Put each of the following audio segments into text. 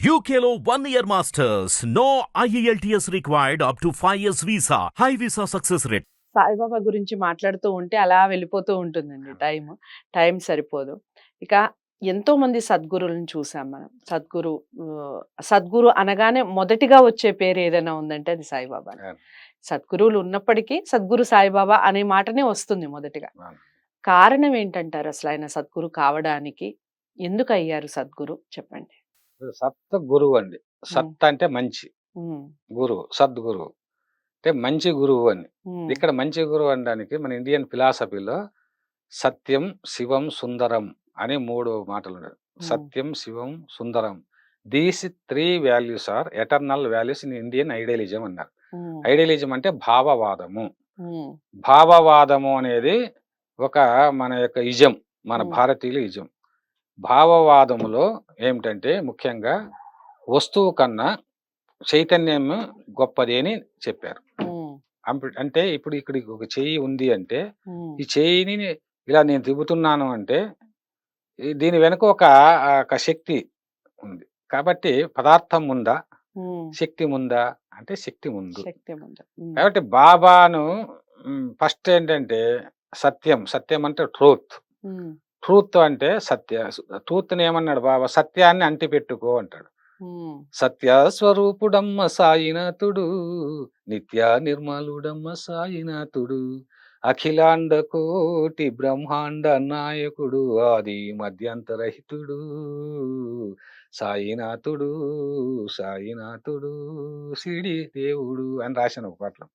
UKLO 1 year masters. No IELTS required up to 5 years visa. High visa success rate. Saibaba గురించి మాట్లాడుతూ ఉంటే అలా వెళ్ళిపోతూ ఉంటుందండి టైం సరిపోదు. ఇక ఎంతో మంది సద్గురువులను చూసాం మనం. సద్గురు అనగానే మొదటిగా వచ్చే పేరు ఏదైనా ఉందంటే అది సాయిబాబా. సద్గురువులు ఉన్నప్పటికీ సద్గురు సాయిబాబా అనే మాటనే వస్తుంది మొదటిగా. కారణం ఏంటంటారు అసలు ఆయన సద్గురు కావడానికి? ఎందుకు అయ్యారు సద్గురు చెప్పండి? సత్ గురువు అండి. సత్ అంటే మంచి గురువు, సద్గురువు అంటే మంచి గురువు అని. ఇక్కడ మంచి గురువు అనడానికి మన ఇండియన్ ఫిలాసఫీలో సత్యం, శివం, సుందరం అని 3 మాటలు ఉన్నాయి. సత్యం, శివం, సుందరం, these 3 values are eternal values in Indian idealism అన్నారు. ఐడియలిజం అంటే భావవాదము. భావవాదము అనేది ఒక మన యొక్క ఇజం, మన భారతీయుల ఇజం. భావవాదములో ఏమిటంటే ముఖ్యంగా వస్తువు కన్నా చైతన్యం గొప్పది అని చెప్పారు. అంటే ఇప్పుడు ఇక్కడ ఒక చెయ్యి ఉంది అంటే ఈ చెయ్యిని ఇలా నేను తిప్పుతున్నాను అంటే దీని వెనుక ఒక శక్తి ఉంది. కాబట్టి పదార్థం ఉందా, శక్తి ఉందా అంటే శక్తి ముందు. కాబట్టి బాబాను ఫస్ట్ ఏంటంటే సత్యం. సత్యం అంటే ట్రూత్. ట్రూత్ అంటే సత్య. ట్రూత్ని ఏమన్నాడు బాబా? సత్యాన్ని అంటిపెట్టుకో అంటాడు. సత్య స్వరూపుడమ్మ సాయినాథుడు, నిత్య నిర్మలుడమ్మ సాయినాథుడు, అఖిలాండ కోటి బ్రహ్మాండ నాయకుడు, ఆది మధ్యంతరహితుడు సాయినాథుడు, సాయినాథుడు సిడి దేవుడు అని రాసిన ఒక పాటలో.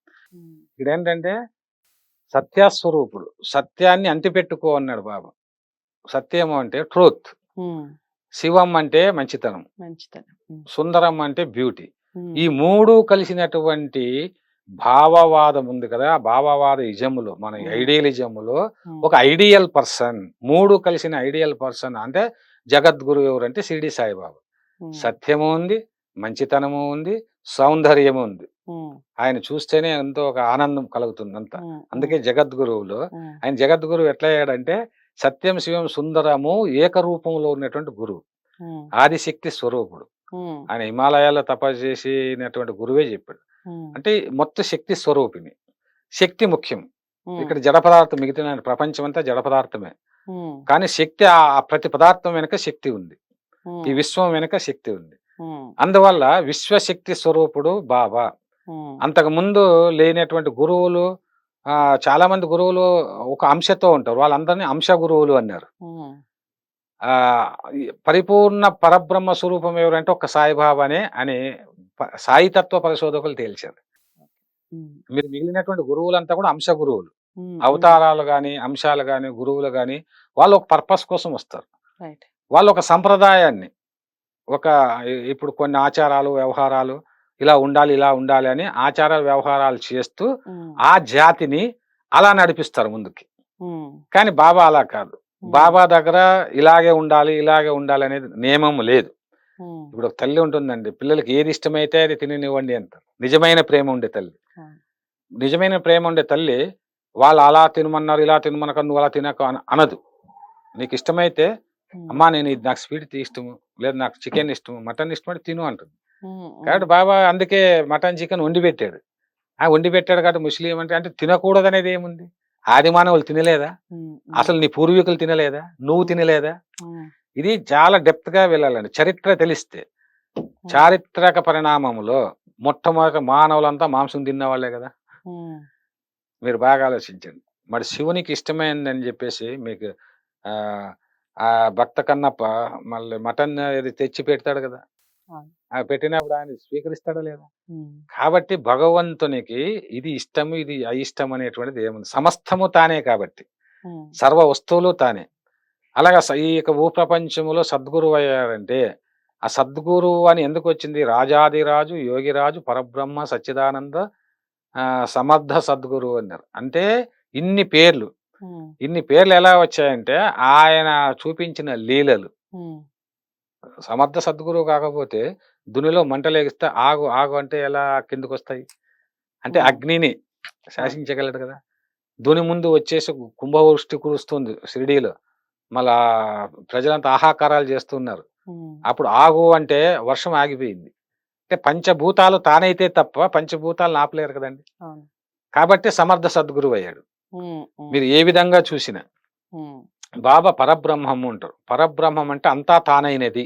ఇదేంటంటే సత్యస్వరూపుడు, సత్యాన్ని అంటిపెట్టుకో అన్నాడు బాబా. సత్యము అంటే ట్రూత్, శివం అంటే మంచితనం, సుందరం అంటే బ్యూటీ. ఈ 3 కలిసినటువంటి భావవాదం ఉంది కదా. ఆ భావవాద ఇజములో, మన ఐడియలిజములో ఒక ఐడియల్ పర్సన్, 3 కలిసిన ఐడియల్ పర్సన్ అంటే జగద్గురు ఎవరంటే షిరిడి సాయిబాబా. సత్యము ఉంది, మంచితనము ఉంది, సౌందర్యము ఉంది. ఆయన చూస్తేనే ఎంతో ఒక ఆనందం కలుగుతుంది అంతా. అందుకే జగద్గురువులో ఆయన జగద్గురువు ఎట్లా అయ్యాడంటే సత్యం, శివం, సుందరము ఏకరూపంలో ఉన్నటువంటి గురువు, ఆదిశక్తి స్వరూపుడు. ఆయన హిమాలయాల్లో తపస్సు చేసినటువంటి గురువే చెప్పాడు. అంటే మొత్తం శక్తి స్వరూపిణి. శక్తి ముఖ్యం. ఇక్కడ జడ పదార్థం, మిగతా ప్రపంచం అంతా జడ పదార్థమే. కానీ శక్తి, ఆ ప్రతి పదార్థం వెనుక శక్తి ఉంది. ఈ విశ్వం వెనుక శక్తి ఉంది. అందువల్ల విశ్వశక్తి స్వరూపుడు బాబా. అంతకు ముందు లేనటువంటి గురువులు, చాలా మంది గురువులు ఒక అంశతో ఉంటారు, వాళ్ళందరినీ అంశ గురువులు అన్నారు. పరిపూర్ణ పరబ్రహ్మ స్వరూపం ఎవరంటే ఒక సాయిబాబానే అని సాయితత్వ పరిశోధకులు తేల్చారు. మీరు మిగిలినటువంటి గురువులంతా కూడా అంశ గురువులు. అవతారాలు గాని, అంశాలు గాని, గురువులు గాని వాళ్ళు ఒక పర్పస్ కోసం వస్తారు. వాళ్ళు ఒక సంప్రదాయాన్ని, ఇప్పుడు కొన్ని ఆచారాలు, వ్యవహారాలు ఇలా ఉండాలి, ఇలా ఉండాలి అని ఆచారాలు, వ్యవహారాలు చేస్తూ ఆ జాతిని అలా నడిపిస్తారు ముందుకి. కానీ బాబా అలా కాదు. బాబా దగ్గర ఇలాగే ఉండాలి, ఇలాగే ఉండాలి అనేది నియమం లేదు. ఇప్పుడు ఒక తల్లి ఉంటుందండి, పిల్లలకి ఏది ఇష్టమైతే అది తిననివ్వండి అంటారు. నిజమైన ప్రేమ ఉండే తల్లి, నిజమైన ప్రేమ ఉండే తల్లి వాళ్ళు అలా తినమన్నారు, ఇలా తినమన్నారు, నువ్వు అలా తినక అనదు. నీకు ఇష్టమైతే అమ్మా నేను ఇది, నాకు స్వీట్ ఇష్టము, లేదు నాకు చికెన్ ఇష్టము, మటన్ ఇష్టం తిను అంటుంది. కాబట్టి బాబా అందుకే మటన్, చికెన్ వండి పెట్టాడు. వండి పెట్టాడు కాబట్టి ముస్లిం అంటే తినకూడదు అనేది ఏముంది? ఆది మానవులు తినలేదా? అసలు నీ పూర్వీకులు తినలేదా? నువ్వు తినలేదా? ఇది చాలా డెప్త్ గా వెళ్ళాలండి. చరిత్ర తెలిస్తే, చారిత్రక పరిణామంలో మొట్టమొదటి మానవులంతా మాంసం తిన్నవాళ్లే కదా. మీరు బాగా ఆలోచించండి. మరి శివునికి ఇష్టమైందని చెప్పేసి మీకు ఆ భక్త కన్నప్ప మళ్ళీ మటన్ ఏది తెచ్చి పెడతాడు కదా, పెట్టినప్పుడు ఆయన స్వీకరిస్తాడా లేదా? కాబట్టి భగవంతునికి ఇది ఇష్టము, ఇది అయిష్టం అనేటువంటిది ఏముంది? సమస్తము తానే కాబట్టి, సర్వ వస్తువులు తానే. అలాగా ఈ భూప్రపంచములో సద్గురువు అయ్యారంటే ఆ సద్గురువు అని ఎందుకు వచ్చింది? రాజాదిరాజు, యోగిరాజు, పరబ్రహ్మ, సచ్చిదానంద, సమర్థ సద్గురువు అన్నారు. అంటే ఇన్ని పేర్లు ఎలా వచ్చాయంటే ఆయన చూపించిన లీలలు. సమర్థ సద్గురువు కాకపోతే దునిలో మంటలేగిస్తే ఆగు ఆగు అంటే ఎలా కిందకు వస్తాయి? అంటే అగ్నిని శాసించగలడు కదా. దుని ముందు వచ్చేసి కుంభవృష్టి కురుస్తుంది షిరిడీలో, మళ్ళా ప్రజలంతా ఆహాకారాలు చేస్తున్నారు. అప్పుడు ఆగు అంటే వర్షం ఆగిపోయింది. అంటే పంచభూతాలు తానైతే తప్ప పంచభూతాలను ఆపలేరు కదండి. అవును. కాబట్టి సమర్థ సద్గురువు అయ్యాడు. ఉమ్, ఉమ్, మీరు ఏ విధంగా చూసినా ఉమ్, బాబా పరబ్రహ్మము అంటారు. పరబ్రహ్మం అంటే అంతా తానైనది,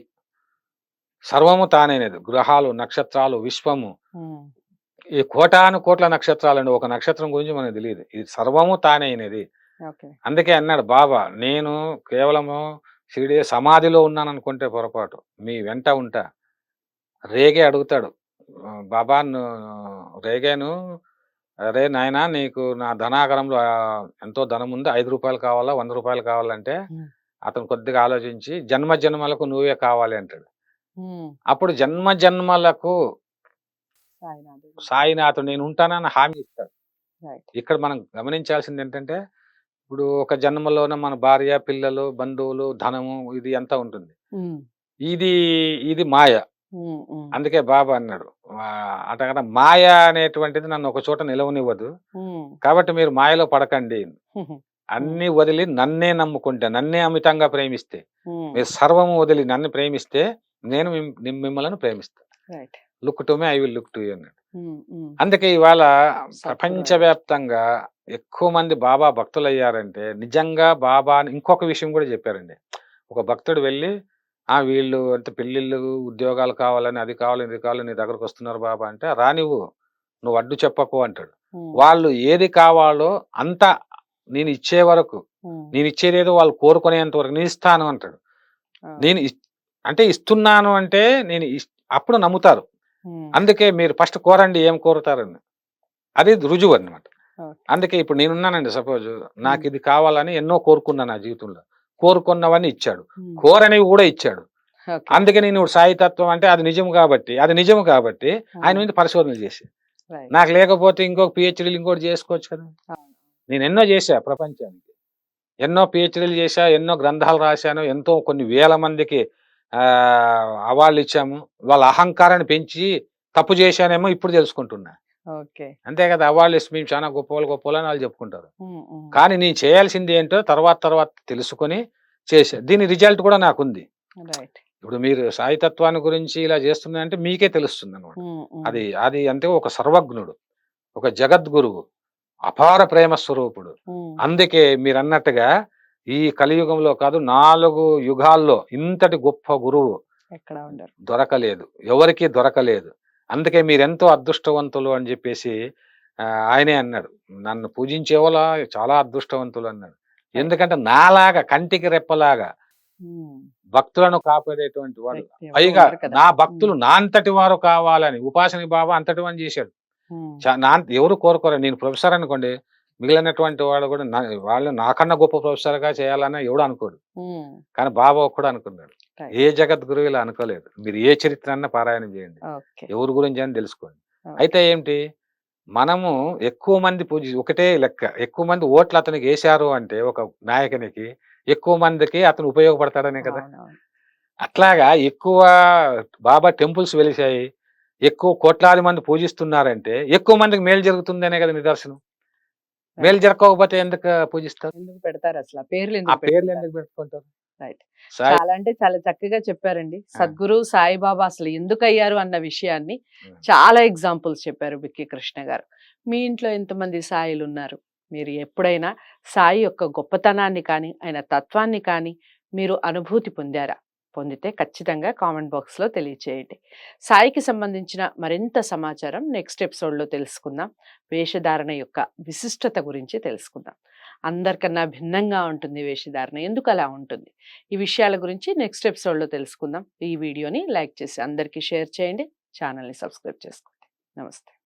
సర్వము తానైనది. గ్రహాలు, నక్షత్రాలు, విశ్వము, ఉమ్, ఈ కోటాను కోట్ల నక్షత్రాలండి. ఒక నక్షత్రం గురించి మనకు తెలియదు. ఇది సర్వము తానైనది. ఓకే. అందుకే అన్నాడు బాబా, నేను కేవలము షిరిడి సమాధిలో ఉన్నాను అనుకుంటే పొరపాటు. మీ వెంట ఉంటా. రేగే అడుగుతాడు. బాబా రేగేను, అరే నాయనా నీకు నా ధనాగరంలో ఎంతో ధనం ఉంది, ₹5 కావాలా, ₹100 కావాలంటే ఉమ్, అతను కొద్దిగా ఆలోచించి జన్మ జన్మలకు నువ్వే కావాలి అంటాడు. ఉమ్, అప్పుడు జన్మ జన్మలకు సాయినాథుడు. సాయినాథుడు నేను ఉంటానని హామీ ఇస్తాడు. రైట్. ఇక్కడ మనం గమనించాల్సింది ఏంటంటే, ఇప్పుడు ఒక జన్మలోన మన భార్య, పిల్లలు, బంధువులు, ధనము ఇది అంతా ఉంటుంది. ఉమ్, ఇది ఇది మాయ. ఉమ్, ఉమ్, అందుకే బాబా అన్నాడు, అటగట మాయ అనేటువంటిది నన్ను ఒక చోట నిలవనివ్వదు. ఉమ్, కాబట్టి మీరు మాయలో పడకండి. ఉమ్, అన్ని వదిలి నన్నే నమ్ముకుంటే, నన్నే అమితంగా ప్రేమిస్తే, ఉమ్, మీరు సర్వము వదిలి నన్ను ప్రేమిస్తే నేను మిమ్మల్ని ప్రేమిస్తాను. Right. Look to me, I will look to you అన్నాడు. ఉమ్, ఉమ్, అందుకే ఇవాళ సద్గురు ప్రపంచవ్యాప్తంగా ఎక్కువ మంది బాబా భక్తులు అయ్యారంటే నిజంగా బాబా ఇంకొక విషయం కూడా చెప్పారండి. ఒక భక్తుడు వెళ్ళి వీళ్ళు అంటే పెళ్ళిళ్ళు, ఉద్యోగాలు కావాలని, అది కావాలి, ఇది కావాలి, నీ దగ్గరకు వస్తున్నారు బాబా అంటే, రానివ్వు, నువ్వు అడ్డు చెప్పకు అంటాడు. ఉమ్, వాళ్ళు ఏది కావాలో అంతా నేను ఇచ్చే వరకు, ఉమ్, నేను ఇచ్చేదేదో వాళ్ళు కోరుకునేంత వరకు నేను ఇస్తాను అంటాడు. ఆ, నేను అంటే ఇస్తున్నాను అంటే నేను అప్పుడు నమ్ముతారు. ఉమ్, అందుకే మీరు ఫస్ట్ కోరండి ఏం కోరుతారని, అది రుజువు అన్నమాట. ఓకే. అందుకే ఇప్పుడు నేనున్నానండి, సపోజ్ నాకు ఇది కావాలని ఎన్నో కోరుకున్నాను నా జీవితంలో. కోరుకున్నవన్నీ ఇచ్చాడు, ఉమ్, కోరనివి కూడా ఇచ్చాడు. ఓకే. అందుకే నేను ఇప్పుడు సాయితత్వం అంటే అది నిజం కాబట్టి, ఆయన మీద పరిశోధనలు చేసి, రైట్. నాకు లేకపోతే ఇంకొక పిహెచ్డీలు ఇంకోటి చేసుకోవచ్చు కదా. అవును. నేను ఎన్నో చేశా ప్రపంచానికి, ఎన్నో పిహెచ్డీలు చేశా, ఎన్నో గ్రంథాలు రాశాను, ఎంతో కొన్ని వేల మందికి అవార్డులు ఇచ్చాము. వాళ్ళ అహంకారాన్ని పెంచి తప్పు చేశానేమో ఇప్పుడు తెలుసుకుంటున్నా. ఓకే. అంతే కదా, అవార్డులు ఇస్తే మేము చాలా గొప్ప అని వాళ్ళు చెప్పుకుంటారు. ఉమ్, ఉమ్, కానీ నేను చేయాల్సింది ఏంటో తర్వాత తెలుసుకొని చేశా. దీని రిజల్ట్ కూడా నాకుంది. రైట్. ఇప్పుడు మీరు సాయితత్వాన్ని గురించి ఇలా చేస్తుందంటే మీకే తెలుస్తుంది అనమాట. ఉమ్, ఉమ్, అది అది అంటే ఒక సర్వజ్ఞుడు, ఒక జగద్గురువు, అపార ప్రేమ స్వరూపుడు. ఉమ్, అందుకే మీరన్నట్టుగా ఈ కలియుగంలో కాదు 4 యుగాల్లో ఇంతటి గొప్ప గురువు ఎక్కడ ఉండరు. దొరకలేదు, ఎవరికీ దొరకలేదు. అందుకే మీరెంతో అదృష్టవంతులు అని చెప్పేసి ఆయనే అన్నాడు, నన్ను పూజించేవాళ్ళ చాలా అదృష్టవంతులు అన్నాడు. ఎందుకంటే నాలాగా కంటికి రెప్పలాగా ఉమ్, భక్తులను కాపాడేటువంటి వాడు, వ్యక్తి ఎవరు పైగా ఉండరు కదా. నా భక్తులు నా అంతటి వారు కావాలని ఉపాసని బాబా అంతటి వాడిని చేశాడు. ఉమ్, ఎవరు కోరుకోరు. నేను ప్రొఫెసర్ అనుకోండి, మిగిలినటువంటి వాళ్ళు కూడా వాళ్ళు నాకన్నా గొప్ప ప్రొఫెసర్గా చేయాలని ఎవడు అనుకోడు. ఉమ్, కానీ బాబా ఒక్కడు అనుకున్నాడు. రైట్. ఏ జగద్గురువు ఇలా అనుకోలేదు. మీరు ఏ చరిత్ర అన్నా పారాయణం చేయండి, ఓకే. ఎవరి గురించి అని తెలుసుకోండి. ఓకే. అయితే ఏంటి, మనము ఎక్కువ మంది ఒకటే లెక్క, ఎక్కువ మంది ఓట్లు అతనికి వేశారు అంటే ఒక నాయకునికి, ఎక్కువ మందికి అతను ఉపయోగపడతాడనే కదా. అవునవును. అట్లాగా ఎక్కువ బాబా టెంపుల్స్ వెలిసాయి, ఎక్కువ కోట్లాది మంది పూజిస్తున్నారంటే ఎక్కువ మందికి మేలు జరుగుతుందనే కదా నిదర్శనం. మేలు జరగకపోతే ఎందుకు పూజిస్తారు? ఎందుకు పెడతారు అసలు? ఆ పేర్లు ఆ ఎందుకు పేర్లు పెడతారు? ఎందుకు పెట్టుకుంటారు? రైట్. సాయి చాలా అంటే చాలా చక్కగా చెప్పారండి. సద్గురు సాయిబాబా అసలు ఎందుకు అయ్యారు అన్న విషయాన్ని ఉం. చాలా ఎగ్జాంపుల్స్ చెప్పారు బిక్కి కృష్ణ గారు. మీ ఇంట్లో ఎంతమంది సాయిలు ఉన్నారు? మీరు ఎప్పుడైనా సాయి యొక్క గొప్పతనాన్ని కానీ ఆయన తత్వాన్ని కానీ మీరు అనుభూతి పొందారా? పొందితే ఖచ్చితంగా కామెంట్ బాక్స్లో తెలియచేయండి. సాయికి సంబంధించిన మరింత సమాచారం నెక్స్ట్ ఎపిసోడ్లో తెలుసుకుందాం. వేషధారణ యొక్క విశిష్టత గురించి తెలుసుకుందాం. అందరికన్నా భిన్నంగా ఉంటుంది వేషధారణ, ఎందుకు అలా ఉంటుంది? ఈ విషయాల గురించి నెక్స్ట్ ఎపిసోడ్లో తెలుసుకుందాం. ఈ వీడియోని లైక్ చేసి అందరికీ షేర్ చేయండి. ఛానల్ని సబ్స్క్రైబ్ చేసుకోండి. నమస్తే.